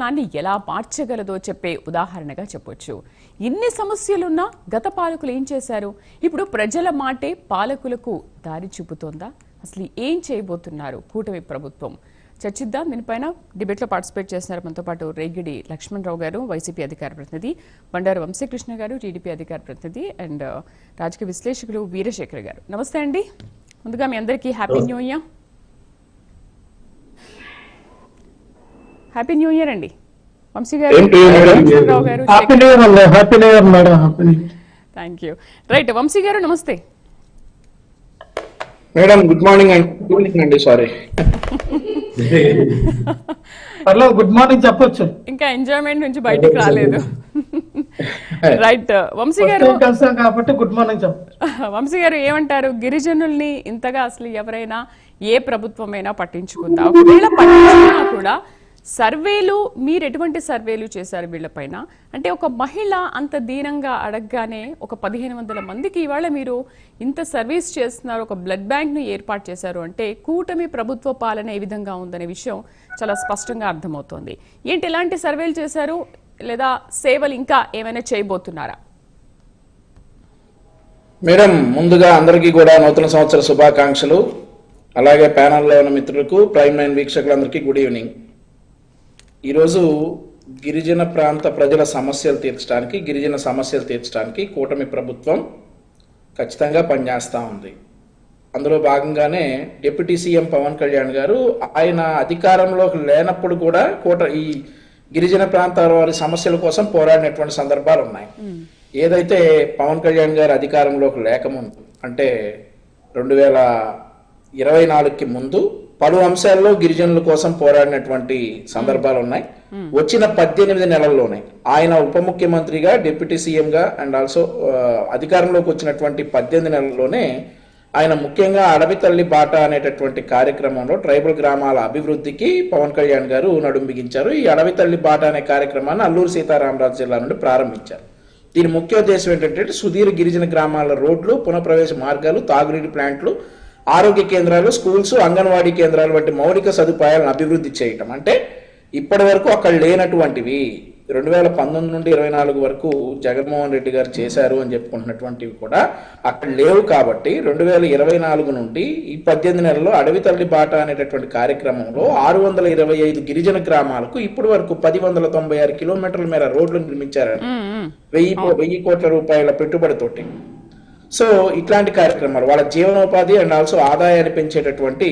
నాన్ని ఎలా మార్చగలదో చెప్పే ఉదాహరణగా చెప్పొచ్చు. ఇన్ని సమస్యలున్నా గత పాలకులు ఏం చేశారు? ఇప్పుడు ప్రజల మాటే పాలకులకు దారి చూపుతోందా? అసలు ఏం చేయబోతున్నారు కూటమి ప్రభుత్వం? చర్చిద్దాం. దీనిపైన డిబేట్లో పార్టిసిపేట్ చేస్తున్నారు మనతో పాటు రేగిడి లక్ష్మణరావు గారు, వైసీపీ అధికార ప్రతినిధి, బండారు వంశీకృష్ణ గారు, టీడీపీ అధికార ప్రతినిధి, అండ్ రాజకీయ విశ్లేషకులు వీరశేఖర్ గారు. నమస్తే అండి. ముందుగా మీ అందరికీ happy new year. Happy new year అండి. వంశీ గారు, లక్ష్మణరావు గారు, థ్యాంక్ యూ. రైట్, వంశీ గారు నమస్తే. మేడం గుడ్ మార్నింగ్ అండి. సారీ, గుడ్ మార్నింగ్ చెప్పొచ్చు, ఇంకా ఎంజాయ్మెంట్ నుంచి బయటికి రాలేదు. రైట్, వంశీ గారు కాబట్టి గుడ్ మార్నింగ్ చెప్పొచ్చు. వంశీ గారు ఏమంటారు? గిరిజనుల్ని ఇంతగా అసలు ఎవరైనా ఏ ప్రభుత్వమైనా పట్టించుకుందా? ఒకవేళ పట్టించుకున్నా కూడా సర్వేలు, మీరు ఎటువంటి సర్వేలు చేశారు వీళ్ళపైన? అంటే ఒక మహిళ అంత దీనంగా అడగగానే ఒక 1500 మందికి ఇవాళ మీరు ఇంత సర్వీస్ చేస్తున్నారు, ఒక బ్లడ్ బ్యాంక్ ను ఏర్పాటు చేశారు అంటే కూటమి ప్రభుత్వ పాలన ఏ విధంగా ఉందనే విషయం చాలా స్పష్టంగా అర్థమవుతోంది. ఏంటి ఎలాంటి సర్వేలు చేశారు, లేదా సేవలు ఇంకా ఏమైనా చేయబోతున్నారా? మేడం ముందుగా అందరికీ కూడా నూతన సంవత్సర శుభాకాంక్షలు. అలాగే ప్యానల్లో ఉన్న మిత్రులకు, ప్రైమ్ లైన్ వీక్షకులందరికీ గుడ్ ఈవినింగ్. ఈరోజు గిరిజన ప్రాంత ప్రజల సమస్యలు తీర్చడానికి కూటమి ప్రభుత్వం ఖచ్చితంగా పనిచేస్తూ ఉంది. అందులో భాగంగానే డిప్యూటీ సీఎం పవన్ కళ్యాణ్ గారు ఆయన అధికారంలోకి లేనప్పుడు కూడా ఈ గిరిజన ప్రాంతాల వారి సమస్యల కోసం పోరాడినటువంటి సందర్భాలు ఉన్నాయి. ఏదైతే పవన్ కళ్యాణ్ గారు అధికారంలోకి లేకముందు అంటే 2024కి ముందు పలు అంశాల్లో గిరిజనుల కోసం పోరాడినటువంటి సందర్భాలు ఉన్నాయి. వచ్చిన 18 నెలల్లోనే ఆయన ఉప ముఖ్యమంత్రిగా, డిప్యూటీ సీఎంగా అండ్ ఆల్సో అధికారంలోకి వచ్చినటువంటి 18 నెలల్లోనే ఆయన ముఖ్యంగా అడవి తల్లి బాట అనేటటువంటి కార్యక్రమంలో ట్రైబల్ గ్రామాల అభివృద్ధికి పవన్ కళ్యాణ్ గారు నడుం బిగించారు. ఈ అడవి తల్లి బాట అనే కార్యక్రమాన్ని అల్లూరు సీతారామరాజు జిల్లా నుండి ప్రారంభించారు. దీని ముఖ్య ఉద్దేశం ఏంటంటే సుదీర్ఘ గిరిజన గ్రామాల రోడ్లు, పునఃప్రవేశ మార్గాలు, తాగునీటి ప్లాంట్లు, ఆరోగ్య కేంద్రాలు, స్కూల్స్, అంగన్వాడీ కేంద్రాలు వంటి మౌలిక సదుపాయాలను అభివృద్ధి చేయటం. అంటే ఇప్పటి వరకు అక్కడ లేనటువంటివి 2019 నుండి 24 వరకు జగన్మోహన్ రెడ్డి గారు చేశారు అని చెప్పుకుంటున్నటువంటివి కూడా అక్కడ లేవు. కాబట్టి 2024 నుండి ఈ 18 నెలల్లో అడవి తల్లి బాట అనేటటువంటి కార్యక్రమంలో 625 గిరిజన గ్రామాలకు ఇప్పటి వరకు 1096 కిలోమీటర్ల మేర రోడ్లు నిర్మించారని 1000 కోట్ల రూపాయల పెట్టుబడితోటి. సో ఇట్లాంటి కార్యక్రమాలు వాళ్ళ జీవనోపాధి అండ్ ఆల్సో ఆదాయాన్ని పెంచేటటువంటి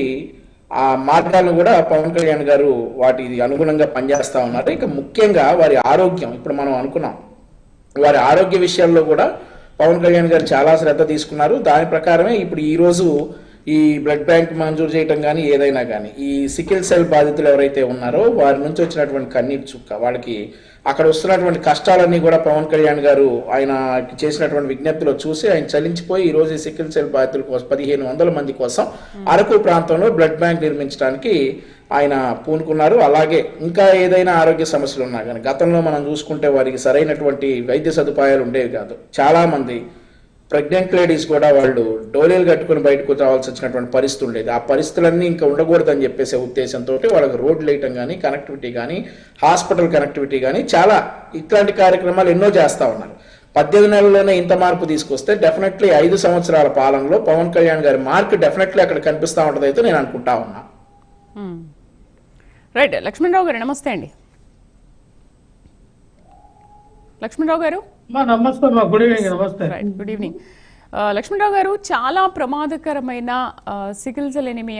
ఆ మార్గాలను కూడా పవన్ కళ్యాణ్ గారు వాటి అనుగుణంగా పనిచేస్తా ఉన్నారు. ఇక ముఖ్యంగా వారి ఆరోగ్యం, ఇప్పుడు మనం అనుకున్నాం, వారి ఆరోగ్య విషయాల్లో కూడా పవన్ కళ్యాణ్ గారు చాలా శ్రద్ధ తీసుకున్నారు. దాని ప్రకారమే ఇప్పుడు ఈ రోజు ఈ బ్లడ్ బ్యాంక్ మంజూరు చేయటం కానీ ఏదైనా కానీ ఈ సికిల్ సెల్ బాధితులు ఎవరైతే ఉన్నారో వారి నుంచి వచ్చినటువంటి కన్నీటి చుక్క, వాళ్ళకి అక్కడ వస్తున్నటువంటి కష్టాలన్నీ కూడా పవన్ కళ్యాణ్ గారు ఆయన చేసినటువంటి విజ్ఞప్తిలో చూసి ఆయన చలించిపోయి ఈ రోజు ఈ సికిల్ సెల్ బాధితుల కోసం 1500 మంది కోసం అరకు ప్రాంతంలో బ్లడ్ బ్యాంక్ నిర్మించడానికి ఆయన పూనుకున్నారు. అలాగే ఇంకా ఏదైనా ఆరోగ్య సమస్యలు ఉన్నా కానీ గతంలో మనం చూసుకుంటే వారికి సరైనటువంటి వైద్య సదుపాయాలు ఉండేవి కాదు. చాలా మంది ప్రెగ్నెంట్ లేడీస్ కూడా వాళ్ళు డోలీలు కట్టుకుని బయటకు రావాల్సి వచ్చినటువంటి పరిస్థితి ఉండేది. ఆ పరిస్థితులన్నీ ఇంకా ఉండకూడదని చెప్పేసే ఉద్దేశంతో వాళ్ళకి రోడ్లు వేయటం కానీ, కనెక్టివిటీ కానీ, హాస్పిటల్ కనెక్టివిటీ కానీ చాలా ఇట్లాంటి కార్యక్రమాలు ఎన్నో చేస్తూ ఉన్నారు. 18 నెలల్లోనే ఇంత మార్పు తీసుకొస్తే డెఫినెట్లీ 5 సంవత్సరాల పాలనలో పవన్ కళ్యాణ్ గారి మార్క్ డెఫినెట్లీ అక్కడ కనిపిస్తూ ఉంటుంది అయితే నేను అనుకుంటా ఉన్నా. రైట్, లక్ష్మణరావు గారు నమస్తే అండి. లక్ష్మణరావు గారు నమస్తే. Good evening. నమస్తే. గుడ్ ఈవినింగ్ లక్ష్మణరావు గారు. చాలా ప్రమాదకరమైన సికిల్ సెల్ ఎనిమియా